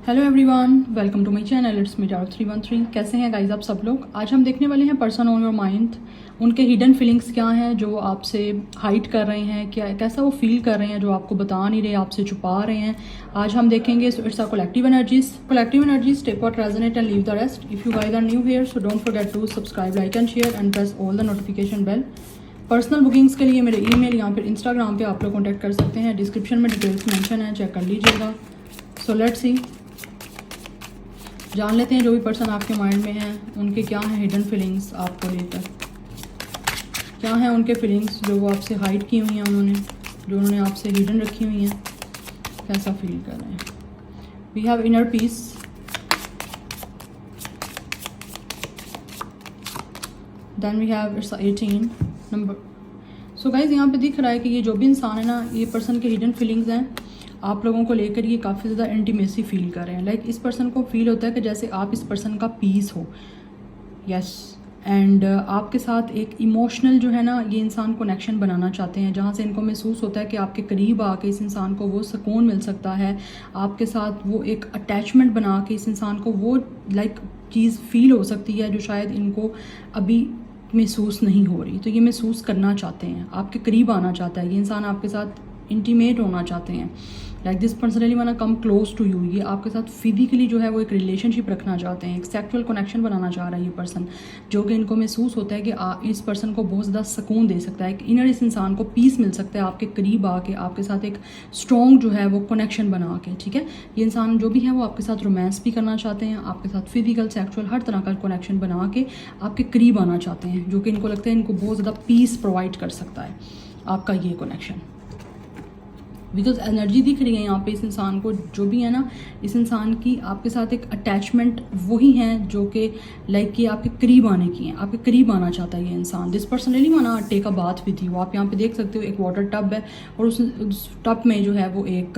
Hello everyone, welcome to my channel. It's me tarot 313। कैसे हैं guys आप सब लोग। आज हम देखने वाले हैं पर्सन ऑन योर माइंड, उनके हिडन फीलिंग्स क्या हैं जो आपसे हाइड कर रहे हैं, क्या कैसा वो फील कर रहे हैं जो आपको बता नहीं रहे, आपसे छुपा रहे हैं। आज हम देखेंगे। So it's a collective energies take what resonate and leave the rest. If you guys are new here so don't forget to subscribe, like and share and press all the notification bell. Personal bookings के लिए मेरे email या फिर Instagram पे आप लोग contact कर सकते हैं। डिस्क्रिप्शन में डिटेल्स मेंशन है, चेक कर लीजिएगा। सो लेट्स सी, जान लेते हैं जो भी पर्सन आपके माइंड में है उनके क्या हैं हिडन फीलिंग्स आपको लेकर। क्या हैं उनके फीलिंग्स जो वो आपसे हाइड की हुई हैं, जो उन्होंने आपसे हिडन रखी हुई हैं। कैसा फील कर रहे हैं। We have inner peace, then we have it's 18 number. So guys यहाँ पे दिख रहा है कि ये जो भी इंसान है ना, ये पर्सन के हिडन फीलिंग्स हैं आप लोगों को लेकर। ये काफ़ी ज़्यादा इंटीमेसी फील कर रहे हैं। लाइक इस पर्सन को फील होता है कि जैसे आप इस पर्सन का पीस हो। यस, एंड आपके साथ एक इमोशनल जो है ना, ये इंसान कनेक्शन बनाना चाहते हैं, जहाँ से इनको महसूस होता है कि आपके करीब आके इस इंसान को वो सुकून मिल सकता है। आपके साथ वो एक अटैचमेंट बना के इस इंसान को वो चीज़ फील हो सकती है जो शायद इनको अभी महसूस नहीं हो रही। तो ये महसूस करना चाहते हैं, आपके करीब आना चाहता है ये इंसान, आपके साथ इंटीमेट होना चाहते हैं। Like this person really want to come close to you. ये आपके साथ फिजिकली जो है वो एक रिलेशनशिप रखना चाहते हैं, एक सेक्सुअल कनेक्शन बनाना चाह रहा है ये पर्सन, जो कि इनको महसूस होता है कि इस पर्सन को बहुत ज़्यादा सुकून दे सकता है। एक इनर इस इंसान को पीस मिल सकता है आपके करीब आके, आपके साथ एक स्ट्रॉन्ग जो है वो कनेक्शन बना के। ठीक है, ये इंसान जो भी है वो आपके साथ रोमांस भी करना चाहते हैं, आपके साथ फिजिकल सेक्सुअल हर तरह का कनेक्शन बना के आपके करीब आना चाहते हैं, जो कि इनको लगता है इनको बहुत ज़्यादा पीस प्रोवाइड कर सकता है आपका ये कनेक्शन। बिकॉज एनर्जी दिख रही है यहाँ पे इस इंसान को, जो भी है ना, इस इंसान की आपके साथ एक अटैचमेंट वही हैं जो कि कि आपके करीब आने की हैं, आपके करीब आना चाहता है ये इंसान। This person really want to take a bath with you. आप यहाँ पे देख सकते हो एक वाटर टब है और उस टब में जो है वो एक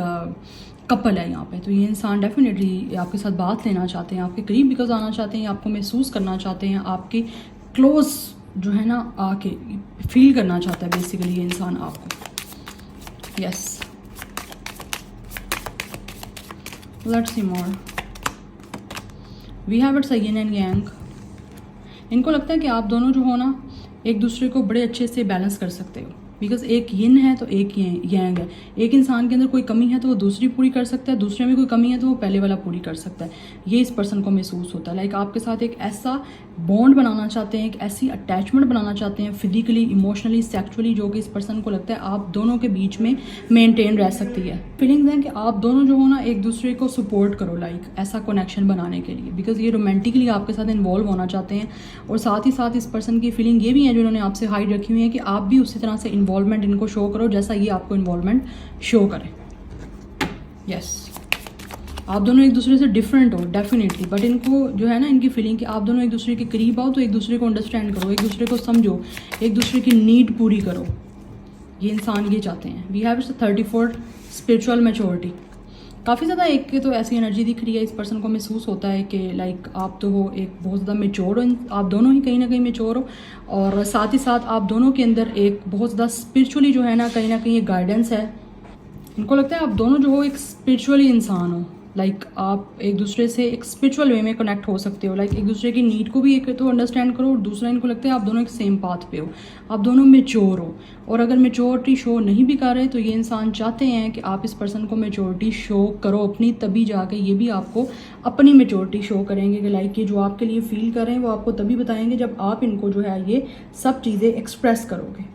कपल है यहाँ पे। तो ये इंसान डेफिनेटली आपके साथ बात लेना चाहते हैं, आपके करीब बिकॉज आना चाहते हैं, आपको महसूस करना चाहते हैं, आपके क्लोज जो है ना आके फील करना चाहता है बेसिकली ये इंसान आपको। Yes, let's see more. We have it's yin and yang. इनको लगता है कि आप दोनों जो हो ना एक दूसरे को बड़े अच्छे से बैलेंस कर सकते हो। बिकॉज एक यिन है तो एक यांग है। एक इंसान के अंदर कोई कमी है तो वो दूसरी पूरी कर सकता है, दूसरे में कोई कमी है तो वो पहले वाला पूरी कर सकता है। ये इस पर्सन को महसूस होता है। लाइक आपके साथ एक ऐसा बॉन्ड बनाना चाहते हैं, एक ऐसी अटैचमेंट बनाना चाहते हैं फिजिकली, इमोशनली, सेक्सुअली, जो कि इस पर्सन को लगता है आप दोनों के बीच में मेंटेन रह सकती है। फीलिंग्स हैं कि आप दोनों जो हो ना एक दूसरे को सपोर्ट करो, ऐसा कनेक्शन बनाने के लिए। बिकॉज ये रोमांटिकली आपके साथ इन्वॉल्व होना चाहते हैं। और साथ ही साथ इस पर्सन की फीलिंग ये भी है जो उन्होंने आपसे हाइड रखी हुई है कि आप भी उसी तरह से इन्वॉल्वमेंट इनको शो करो जैसा ये आपको इन्वॉल्वमेंट शो करें। यस, आप दोनों एक दूसरे से डिफरेंट हो डेफिनेटली, बट इनको जो है ना इनकी फीलिंग कि आप दोनों एक दूसरे के करीब आओ तो एक दूसरे को अंडरस्टैंड करो, एक दूसरे को समझो, एक दूसरे की नीड पूरी करो। ये इंसान ये चाहते हैं। We have 34 spiritual maturity. काफ़ी ज़्यादा एक के तो ऐसी एनर्जी दिख रही है इस पर्सन को महसूस होता है कि आप तो हो एक बहुत ज़्यादा मेच्योर हो, आप दोनों ही कहीं ना कहीं मेच्योर हो, और साथ ही साथ आप दोनों के अंदर एक बहुत ज़्यादा स्पिरिचुअली जो है ना कहीं एक गाइडेंस है। इनको लगता है आप दोनों जो हो एक स्पिरिचुअली इंसान हो। आप एक दूसरे से एक स्पिरिचुअल वे में कनेक्ट हो सकते हो। एक दूसरे की नीड को भी एक तो अंडरस्टैंड करो, और दूसरा इनको लगता है आप दोनों एक सेम पाथ पे हो, आप दोनों मेच्योर हो। और अगर मेच्योरिटी शो नहीं भी कर रहे तो ये इंसान चाहते हैं कि आप इस पर्सन को मेच्योरिटी शो करो अपनी, तभी जाके ये भी आपको अपनी मेच्योरिटी शो करेंगे कि ये जो आपके लिए फील कर रहे हैं वो आपको तभी बताएंगे जब आप इनको जो है ये सब चीज़ें एक्सप्रेस करोगे।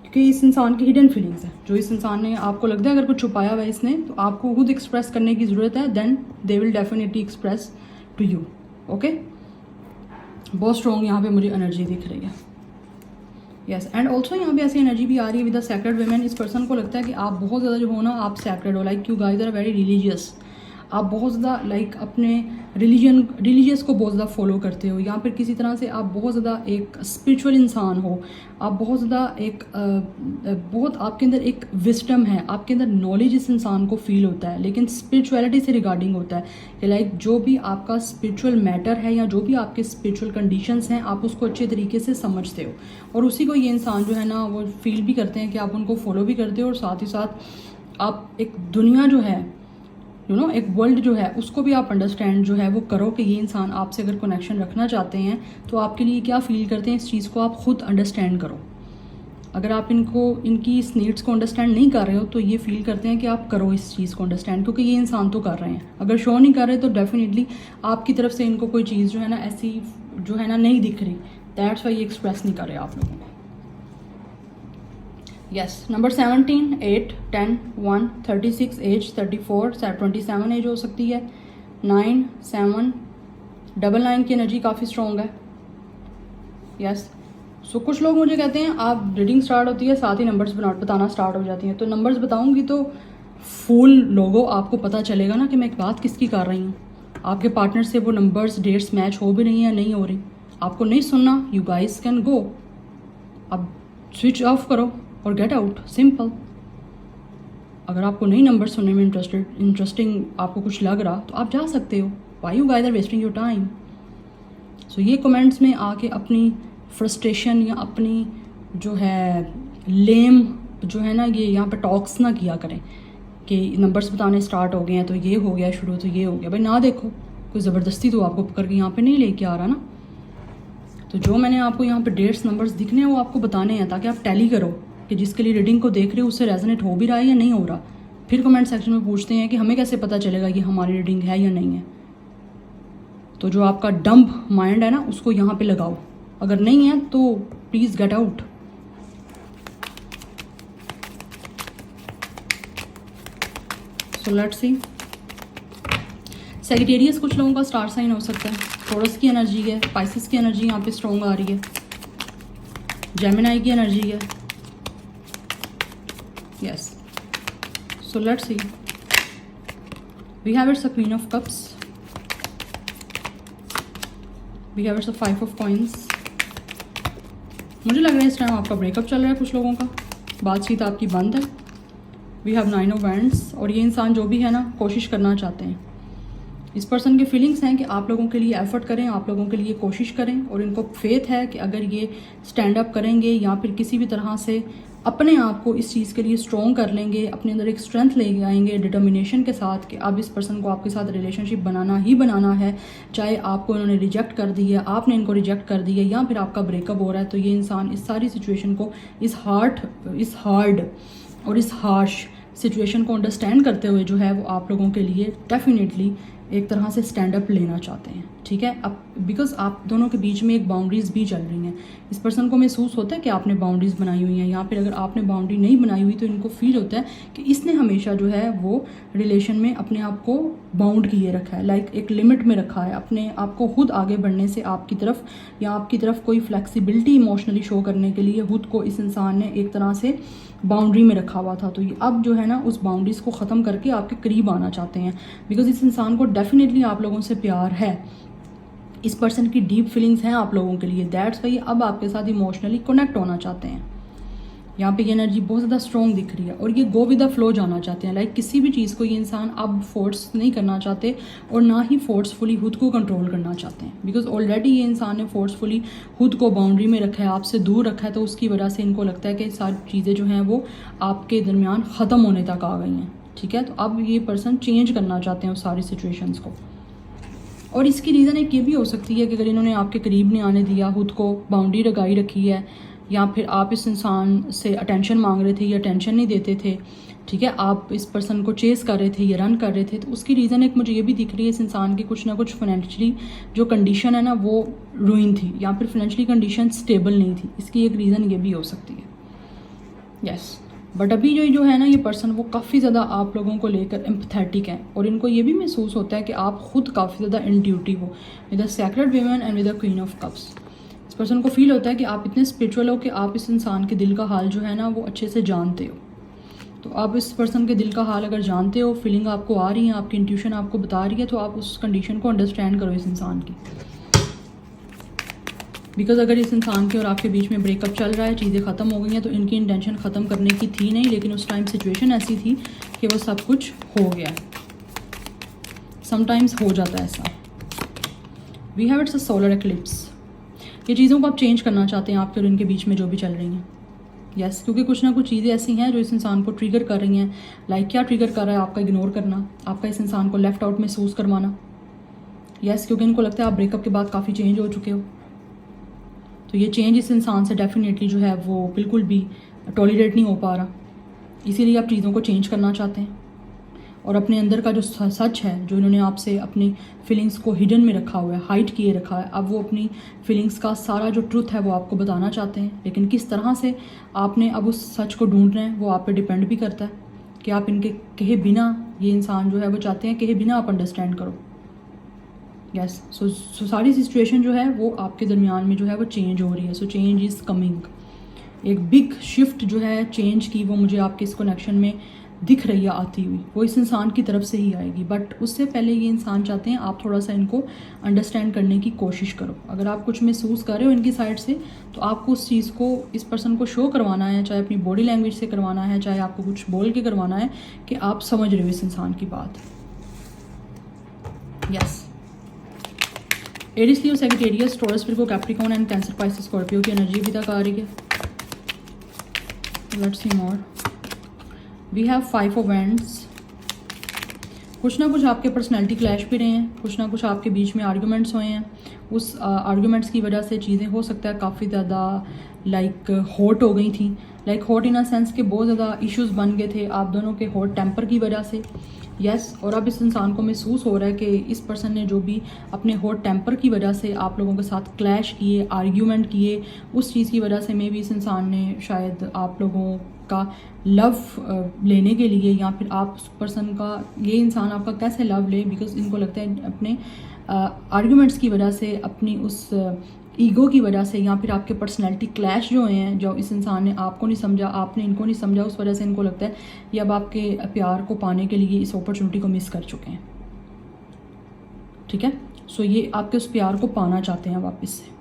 क्योंकि इस इंसान की हिडन फीलिंग्स है, जो इस इंसान ने आपको लगता है अगर कुछ छुपाया हुआ है इसने, तो आपको खुद एक्सप्रेस करने की ज़रूरत है। Then they will definitely express to you. Okay, बहुत स्ट्रॉन्ग यहाँ पे मुझे एनर्जी दिख रही है। यस, एंड ऑल्सो यहाँ पे ऐसी एनर्जी भी आ रही है विद द सैक्रेड वुमेन। इस पर्सन को लगता है कि आप बहुत ज़्यादा जो हो ना आप सैक्रेड हो। You guys are very religious. आप बहुत ज़्यादा अपने रिलीजियस को बहुत ज़्यादा फॉलो करते हो, या फिर किसी तरह से आप बहुत ज़्यादा एक स्पिरिचुअल इंसान हो। आप बहुत ज़्यादा बहुत आपके अंदर एक विस्डम है, आपके अंदर नॉलेज इस इंसान को फील होता है, लेकिन स्पिरिचुअलिटी से रिगार्डिंग होता है कि जो भी आपका स्पिरिचुअल मैटर है या जो भी आपके स्पिरिचुअल कंडीशंस हैं आप उसको अच्छे तरीके से समझते हो, और उसी को ये इंसान जो है ना वो फील भी करते हैं कि आप उनको फॉलो भी करते हो। और साथ ही साथ आप एक दुनिया जो है एक वर्ल्ड जो है उसको भी आप अंडरस्टैंड जो है वो करो कि ये इंसान आपसे अगर कनेक्शन रखना चाहते हैं तो आपके लिए क्या फ़ील करते हैं, इस चीज़ को आप खुद अंडरस्टैंड करो। अगर आप इनकी इस नीड्स को अंडरस्टैंड नहीं कर रहे हो तो ये फील करते हैं कि आप करो इस चीज़ को अंडरस्टैंड, क्योंकि ये इंसान तो कर रहे हैं। अगर शो नहीं कर रहे तो डेफिनेटली आपकी तरफ से इनको कोई चीज़ जो है ना ऐसी जो है ना नहीं दिख रही, दैट्स वाई ये एक्सप्रेस नहीं कर रहे आप लोगों को। यस, नंबर 17, 8, 10, 1, 36 एज, 34, 27 एज हो सकती है, 9, 7, 99 की एनर्जी काफ़ी स्ट्रॉन्ग है। यस, सो कुछ लोग मुझे कहते हैं आप रीडिंग स्टार्ट होती है साथ ही नंबर्स बताना स्टार्ट हो जाती हैं, तो नंबर्स बताऊंगी तो फुल लोगों आपको पता चलेगा ना कि मैं एक बात किसकी कर रही हूँ। आपके पार्टनर से वो नंबर्स डेट्स मैच हो भी रही हैं या नहीं हो रही, आपको नहीं सुनना, यू गाइस कैन गो, अब स्विच ऑफ करो और गेट आउट, सिंपल। अगर आपको नहीं नंबर सुनने में इंटरेस्टिंग आपको कुछ लग रहा तो आप जा सकते हो, why you guys are wasting your time. So ये कमेंट्स में आके अपनी फ्रस्ट्रेशन या अपनी जो है लेम जो है ना ये यहाँ पे टॉक्स ना किया करें कि नंबर्स बताने स्टार्ट हो गए हैं तो ये हो गया शुरू, तो ये हो गया। भाई ना देखो, कोई ज़बरदस्ती तो आपको पकड़ के यहाँ पे नहीं लेके आ रहा ना। तो जो मैंने आपको यहाँ पे डेट्स नंबर्स दिखने हैं वो आपको बताने हैं ताकि आप टैली करो कि जिसके लिए रीडिंग को देख रहे हो उससे रेजोनेट हो भी रहा है या नहीं हो रहा। फिर कमेंट सेक्शन में पूछते हैं कि हमें कैसे पता चलेगा कि हमारी रीडिंग है या नहीं है। तो जो आपका डंप माइंड है ना उसको यहाँ पे लगाओ, अगर नहीं है तो please get out. So let's C, Sagittarius कुछ लोगों का स्टार साइन हो सकता है, टॉरस की एनर्जी है, पाइसेस की एनर्जी यहाँ पे स्ट्रॉन्ग आ रही है, जेमिनाई की एनर्जी है। Yes, so let's see, we have it's a queen of cups, we have it's a 5 of coins. मुझे लग रहा है इस टाइम आपका ब्रेकअप चल रहा है, कुछ लोगों का बातचीत आपकी बंद है। वी हैव 9 ऑफ वैंड्स, और ये इंसान जो भी है ना कोशिश करना चाहते हैं। इस पर्सन के फीलिंग्स हैं कि आप लोगों के लिए एफर्ट करें, आप लोगों के लिए कोशिश करें, और इनको फेथ है कि अगर ये स्टैंड अप करेंगे या फिर किसी भी तरह से अपने आप को इस चीज़ के लिए स्ट्रॉन्ग कर लेंगे, अपने अंदर एक स्ट्रेंथ ले आएंगे डिटर्मिनेशन के साथ कि अब इस पर्सन को आपके साथ रिलेशनशिप बनाना ही बनाना है, चाहे आपको इन्होंने रिजेक्ट कर दी है, आपने इनको रिजेक्ट कर दिया या फिर आपका ब्रेकअप हो रहा है। तो ये इंसान इस सारी सिचुएशन को, इस हार्ड और इस हार्श सिचुएशन को अंडरस्टैंड करते हुए जो है वो आप लोगों के लिए डेफिनेटली एक तरह से स्टैंड अप लेना चाहते हैं। ठीक है, अब बिकॉज आप दोनों के बीच में एक बाउंड्रीज भी चल रही हैं, इस पर्सन को महसूस होता है कि आपने बाउंड्रीज बनाई हुई हैं, या फिर अगर आपने बाउंड्री नहीं बनाई हुई तो इनको फील होता है कि इसने हमेशा जो है वो रिलेशन में अपने आप को बाउंड किए रखा है, लाइक एक लिमिट में रखा है, अपने आप को खुद आगे बढ़ने से आपकी तरफ या आपकी तरफ कोई फ्लेक्सिबिलिटी इमोशनली शो करने के लिए खुद को इस इंसान ने एक तरह से बाउंड्री में रखा हुआ था। तो ये अब जो है ना उस बाउंड्रीज को ख़त्म करके आपके करीब आना चाहते हैं, बिकॉज इस इंसान को डेफिनेटली आप लोगों से प्यार है, इस पर्सन की डीप फीलिंग्स हैं आप लोगों के लिए, दैट्स वाई अब आपके साथ इमोशनली कनेक्ट होना चाहते हैं। यहाँ पे ये एनर्जी बहुत ज़्यादा स्ट्रॉन्ग दिख रही है, और ये गो विद द फ्लो जाना चाहते हैं, लाइक किसी भी चीज़ को ये इंसान अब फोर्स नहीं करना चाहते और ना ही फोर्सफुली खुद को कंट्रोल करना चाहते हैं, बिकॉज ऑलरेडी ये इंसान ने फोर्सफुली खुद को बाउंड्री में रखा है, आपसे दूर रखा है, तो उसकी वजह से इनको लगता है कि सारी चीज़ें जो हैं वो आपके दरमियान ख़त्म होने तक आ गई हैं। ठीक है, तो अब ये पर्सन चेंज करना चाहते हैं उस सारी सिचुएशंस को, और इसकी रीज़न एक ये भी हो सकती है कि अगर इन्होंने आपके करीब नहीं आने दिया, खुद को बाउंड्री लगाई रखी है, या फिर आप इस इंसान से अटेंशन मांग रहे थे या अटेंशन नहीं देते थे, ठीक है, आप इस पर्सन को चेस कर रहे थे या रन कर रहे थे, तो उसकी रीज़न एक मुझे ये भी दिख रही है इस इंसान की कुछ ना कुछ फाइनेंशियली जो कंडीशन है ना वो रुइन थी, या फिर फाइनेंशियली कंडीशन स्टेबल नहीं थी, इसकी एक रीज़न ये भी हो सकती है। यस, बट अभी जो है ना ये पर्सन वो काफ़ी ज़्यादा आप लोगों को लेकर एम्पथेटिक है, और इनको ये भी महसूस होता है कि आप खुद काफ़ी ज़्यादा इंट्यूटिव हो with the sacred woman and with the queen of cups. इस पर्सन को फील होता है कि आप इतने स्पिरिचुअल हो कि आप इस इंसान के दिल का हाल जो है ना वो अच्छे से जानते हो। तो आप इस पर्सन के दिल का हाल अगर जानते हो, फीलिंग आपको आ रही है, आपकी इंट्यूशन आपको बता रही है, तो आप उस कंडीशन को अंडरस्टैंड करो इस इंसान की, बिकॉज अगर इस इंसान के और आपके बीच में ब्रेकअप चल रहा है, चीज़ें ख़त्म हो गई हैं, तो इनकी इंटेंशन ख़त्म करने की थी नहीं, लेकिन उस टाइम सिचुएशन ऐसी थी कि वो सब कुछ हो गया। समटाइम्स हो जाता है ऐसा। We have it's a solar eclipse, ये चीज़ों को आप चेंज करना चाहते हैं आपके और इनके बीच में जो भी चल रही हैं। यस, क्योंकि कुछ ना कुछ चीज़ें ऐसी हैं जो इस इंसान को ट्रिगर कर रही हैं। लाइक क्या ट्रिगर कर रहा है? आपका इग्नोर करना, आपका इस इंसान को लेफ्ट आउट महसूस करवाना। यस, क्योंकि इनको लगता है आप ब्रेकअप के बाद काफ़ी चेंज हो चुके हो। तो ये चेंज इस इंसान से डेफिनेटली जो है वो बिल्कुल भी टॉलरेट नहीं हो पा रहा, इसीलिए आप चीज़ों को चेंज करना चाहते हैं। और अपने अंदर का जो सच है, जो इन्होंने आपसे अपनी फीलिंग्स को हिडन में रखा हुआ है, हाइड किए रखा है, अब वो अपनी फीलिंग्स का सारा जो ट्रुथ है वो आपको बताना चाहते हैं। लेकिन किस तरह से आपने अब उस सच को ढूंढ रहे हैं वो आप पे डिपेंड भी करता है कि आप इनके कहे बिना, ये इंसान जो है वो चाहते हैं कहे बिना आप अंडरस्टैंड करो। यस, सो सारी सिचुएशन जो है वो आपके दरमियान में जो है वो चेंज हो रही है। So change is coming. एक बिग शिफ्ट जो है चेंज की, वो मुझे आपके इस कनेक्शन में दिख रही है आती हुई। वो इस इंसान की तरफ से ही आएगी, बट उससे पहले ये इंसान चाहते हैं आप थोड़ा सा इनको अंडरस्टैंड करने की कोशिश करो। अगर आप कुछ महसूस कर रहे हो इनकी साइड से, तो आपको उस चीज़ को इस पर्सन को शो करवाना है, चाहे अपनी बॉडी लैंग्वेज से करवाना है, चाहे आपको कुछ बोल के करवाना है कि आप समझ रहे हो इस इंसान की बात। Yes, Aries, Leo, Sagittarius, Taurus, Virgo, Capricorn and Cancer, Pisces, Scorpio की एनर्जी अभी तक आ रही है। Let's see more. We have 5 of wands. कुछ ना कुछ आपके पर्सनैलिटी क्लैश भी रहे हैं, कुछ ना कुछ आपके बीच में आर्गूमेंट्स हुए हैं। उस आर्गूमेंट्स की वजह से चीज़ें हो सकता है काफ़ी ज़्यादा लाइक हॉट हो गई थी। Like hot in a sense के बहुत ज़्यादा इश्यूज बन गए थे आप दोनों के हॉट टेम्पर की वजह से। यस, और अब इस इंसान को महसूस हो रहा है कि इस पर्सन ने जो भी अपने हॉट टेम्पर की वजह से आप लोगों के साथ क्लैश किए, आर्ग्यूमेंट किए, उस चीज़ की वजह से मे भी इस इंसान ने शायद आप लोगों का लव लेने के लिए, या फिर आप उस पर्सन का, ये इंसान आपका कैसे लव ले, बिकॉज इनको लगता है अपने आर्ग्यूमेंट्स की वजह से, अपनी उस ईगो की वजह से, या फिर आपके पर्सनैलिटी क्लैश जो हैं, जो इस इंसान ने आपको नहीं समझा, आपने इनको नहीं समझा, उस वजह से इनको लगता है ये अब आपके प्यार को पाने के लिए इस अपॉर्चुनिटी को मिस कर चुके हैं। ठीक है, सो ये आपके उस प्यार को पाना चाहते हैं वापस से,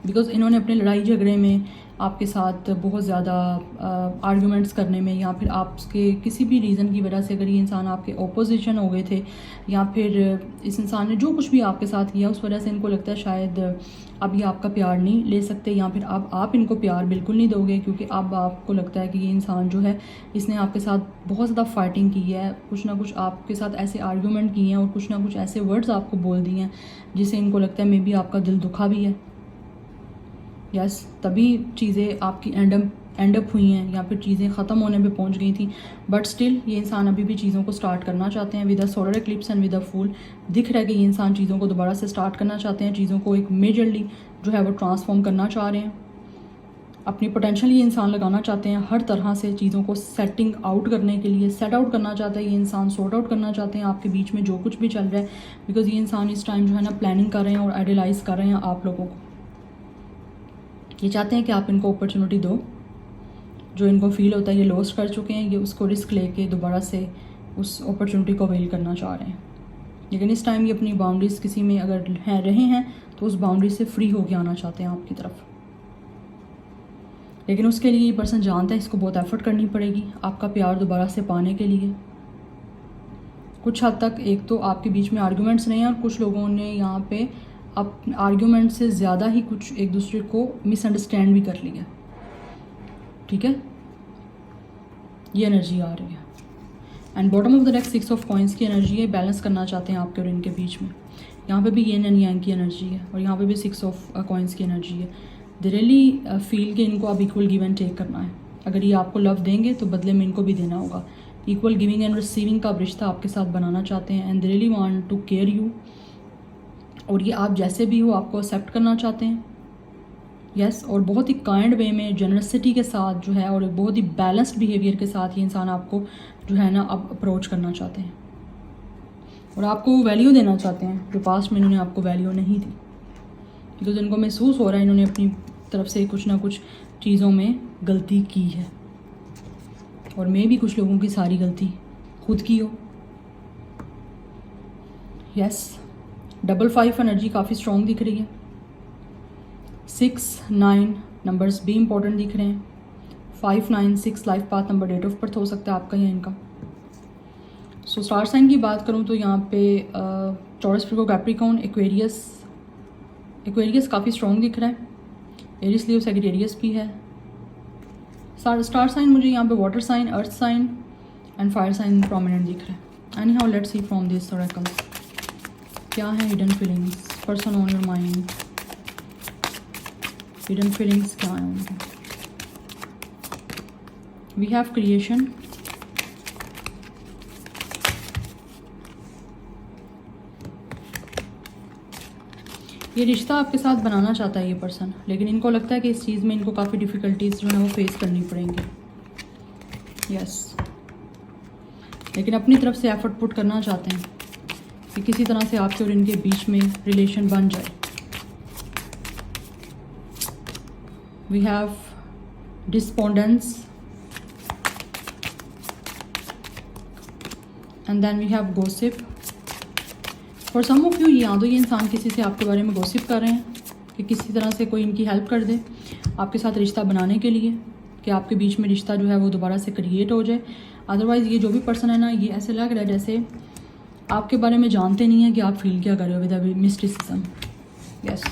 बिकॉज इन्होंने अपने लड़ाई झगड़े में आपके साथ बहुत ज़्यादा आर्गूमेंट्स करने में, या फिर आपके किसी भी रीज़न की वजह से, अगर ये इंसान आपके ओपोजिशन हो गए थे, या फिर इस इंसान ने जो कुछ भी आपके साथ किया उस वजह से इनको लगता है शायद अब ये आपका प्यार नहीं ले सकते, या फिर अब आप इनको प्यार बिल्कुल नहीं दोगे, क्योंकि अब आपको लगता है कि ये इंसान जो है इसने आपके साथ बहुत ज़्यादा फाइटिंग की है, कुछ ना कुछ आपके साथ ऐसे आर्गूमेंट किए हैं और कुछ ना कुछ ऐसे वर्ड्स आपको बोल दिए हैं जिससे इनको लगता है मे बी आपका दिल दुखा भी है। यस, तभी चीज़ें आपकी एंड अप हुई हैं, या फिर चीज़ें ख़त्म होने पे पहुंच गई थी, बट स्टिल ये इंसान अभी भी चीज़ों को स्टार्ट करना चाहते हैं। With a solar eclipse and with a फूल दिख रहा है कि ये इंसान चीज़ों को दोबारा से स्टार्ट करना चाहते हैं, चीज़ों को एक मेजरली जो है वो ट्रांसफॉर्म करना चाह रहे हैं, अपनी पोटेंशियल ये इंसान लगाना चाहते हैं हर तरह से, चीज़ों को सेटिंग आउट करने के लिए सेट आउट करना चाहता है ये इंसान, सॉर्ट आउट करना चाहते हैं आपके बीच में जो कुछ भी चल रहा है, बिकॉज ये इंसान इस टाइम जो है ना प्लानिंग कर रहे हैं और आइडियलाइज कर रहे हैं आप लोगों को। ये चाहते हैं कि आप इनको अपॉर्चुनिटी दो, जो इनको फील होता है ये लॉस्ट कर चुके हैं, ये उसको रिस्क लेके दोबारा से उस अपॉर्चुनिटी को अवेल करना चाह रहे हैं। लेकिन इस टाइम ये अपनी बाउंड्रीज किसी में अगर रहे हैं तो उस बाउंड्री से फ्री होके आना चाहते हैं आपकी तरफ। लेकिन उसके लिए ये पर्सन जानता है इसको बहुत एफर्ट करनी पड़ेगी आपका प्यार दोबारा से पाने के लिए। कुछ हद तक एक तो आपके बीच में आर्गूमेंट्स रहे हैं, और कुछ लोगों ने यहाँ पे अब आर्ग्यूमेंट से ज़्यादा ही कुछ एक दूसरे को मिसअंडरस्टैंड भी कर लिया। ठीक है, ये एनर्जी आ रही है। And bottom of the deck 6 of coins की एनर्जी है, बैलेंस करना चाहते हैं आपके और इनके बीच में। यहाँ पे भी येन एंड यांग की एनर्जी है, और यहाँ पे भी 6 ऑफ कॉइंस की एनर्जी है। दे रियली फील कि इनको अब इक्वल गिव एंड टेक करना है। अगर ये आपको लव देंगे तो बदले में इनको भी देना होगा। इक्वल गिविंग एंड रिसीविंग का रिश्ता आपके साथ बनाना चाहते हैं, and they really want to care you, और ये आप जैसे भी हो आपको एक्सेप्ट करना चाहते हैं। यस, और बहुत ही काइंड वे में, जनरसिटी के साथ जो है, और एक बहुत ही बैलेंस्ड बिहेवियर के साथ ये इंसान आपको जो है ना अब अप्रोच करना चाहते हैं, और आपको वैल्यू देना चाहते हैं जो पास्ट में इन्होंने आपको वैल्यू नहीं दी, बिकॉज इनको महसूस हो रहा है इन्होंने अपनी तरफ से कुछ ना कुछ चीज़ों में गलती की है, और मे भी कुछ लोगों की सारी गलती खुद की हो। यस, डबल 5 एनर्जी काफ़ी स्ट्रॉन्ग दिख रही है। 6, 9 नंबर्स भी इंपॉर्टेंट दिख रहे हैं। 5, 9, 6 life path number, date of birth हो सकता है आपका या इनका। सो स्टार साइन की बात करूं तो यहाँ पे टॉरस, विर्गो, कैप्रिकॉर्न, एक्वेरियस काफ़ी स्ट्रॉन्ग दिख रहा है। एरिस, लियो, सैजिटेरियस भी है। स्टार साइन मुझे यहाँ पे water sign, earth sign and fire sign prominent दिख रहा है। Anyhow let's see from this oracles क्या है hidden feelings, person on your mind, hidden feelings क्या है उनकी। वी हैव क्रिएशन, ये रिश्ता आपके साथ बनाना चाहता है ये पर्सन, लेकिन इनको लगता है कि इस चीज़ में इनको काफ़ी डिफ़िकल्टीज जो है वो फेस करनी पड़ेंगी। यस, लेकिन अपनी तरफ से एफर्ट पुट करना चाहते हैं कि किसी तरह से आपके और इनके बीच में रिलेशन बन जाए। We have despondence and then we have gossip. For some of you या तो ये इंसान किसी से आपके बारे में गॉसिप कर रहे हैं कि किसी तरह से कोई इनकी हेल्प कर दे आपके साथ रिश्ता बनाने के लिए, कि आपके बीच में रिश्ता जो है वो दोबारा से क्रिएट हो जाए। अदरवाइज़ ये जो भी पर्सन है ना, ये ऐसे लग रहा है जैसे आपके बारे में जानते नहीं है कि आप फील क्या कर रहे हो विद मिस्टिसिज्म। यस,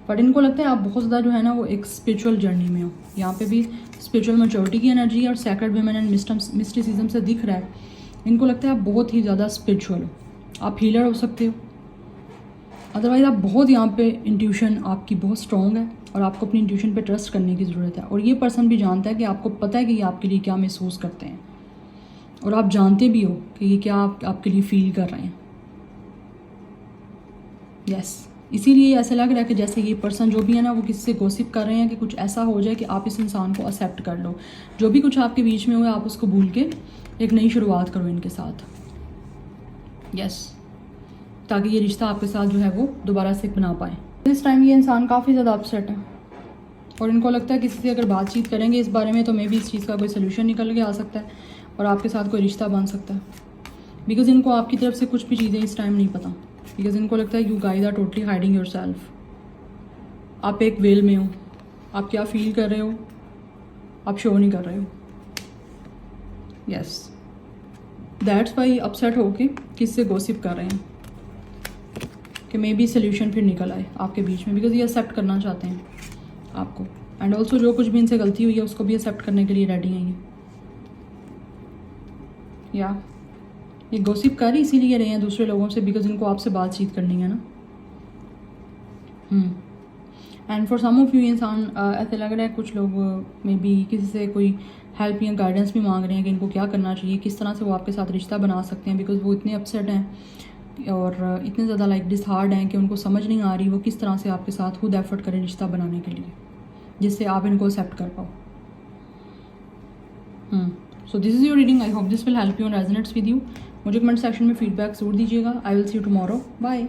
बट इनको लगता है आप बहुत ज़्यादा जो है ना वो एक स्पिरिचुअल जर्नी में हो। यहाँ पे भी स्पिरिचुअल मैच्योरिटी की एनर्जी और सैक्रेड वुमेन एंड मिस्टिसिज्म से दिख रहा है। इनको लगता है आप बहुत ही ज़्यादा स्पिरिचुअल हो, आप हीलर हो सकते हो। अदरवाइज़ आप बहुत यहाँ पे इंट्यूशन आपकी बहुत स्ट्रॉन्ग है और आपको अपनी इंट्यूशन पे ट्रस्ट करने की ज़रूरत है। और ये पर्सन भी जानता है कि आपको पता है कि ये आपके लिए क्या महसूस करते हैं और आप जानते भी हो कि ये क्या आपके लिए फील कर रहे हैं। यस, इसीलिए ऐसा लग रहा है कि जैसे ये पर्सन जो भी है ना वो किसी से गॉसिप कर रहे हैं कि कुछ ऐसा हो जाए कि आप इस इंसान को एक्सेप्ट कर लो। जो भी कुछ आपके बीच में हुआ आप उसको भूल के एक नई शुरुआत करो इनके साथ। यस, ताकि ये रिश्ता आपके साथ जो है वो दोबारा से बना पाए। इस टाइम ये इंसान काफ़ी ज़्यादा अपसेट है और इनको लगता है किसी से अगर बातचीत करेंगे इस बारे में तो मे भी इस चीज़ का कोई सोल्यूशन निकल के आ सकता है और आपके साथ कोई रिश्ता बन सकता है। बिकॉज इनको आपकी तरफ से कुछ भी चीज़ें इस टाइम नहीं पता। बिकॉज इनको लगता है you guys are totally hiding yourself. आप एक वेल में हो, आप क्या फील कर रहे हो आप शो नहीं कर रहे हो। यस, दैट्स वाई अपसेट होके किससे गॉसिप कर रहे हैं कि मे बी सोल्यूशन फिर निकल आए आपके बीच में। बिकॉज ये एक्सेप्ट करना चाहते हैं आपको एंड ऑल्सो जो कुछ भी इनसे गलती हुई है उसको भी एक्सेप्ट करने के लिए रेडी हैं ये। या ये गॉसिप कर ही इसीलिए रहे हैं दूसरे लोगों से बिकॉज इनको आपसे बातचीत करनी है ना। And for some of you इंसान ऐसे लग रहा है कुछ लोग मे बी किसी से कोई हेल्प या गाइडेंस भी मांग रहे हैं कि इनको क्या करना चाहिए, किस तरह से वो आपके साथ रिश्ता बना सकते हैं। बिकॉज वो इतने अपसेट हैं और इतने ज़्यादा लाइक डिसहार्ड हैं कि उनको समझ नहीं आ रही वो किस तरह से आपके साथ खुद एफर्ट करें रिश्ता बनाने के लिए जिससे आप इनको एक्सेप्ट कर पाओ। So this is your reading. I hope this will help you and resonates with you. मुझे कमेंट सेक्शन में फीडबैक ज़रूर दीजिएगा। I will see you tomorrow. Bye.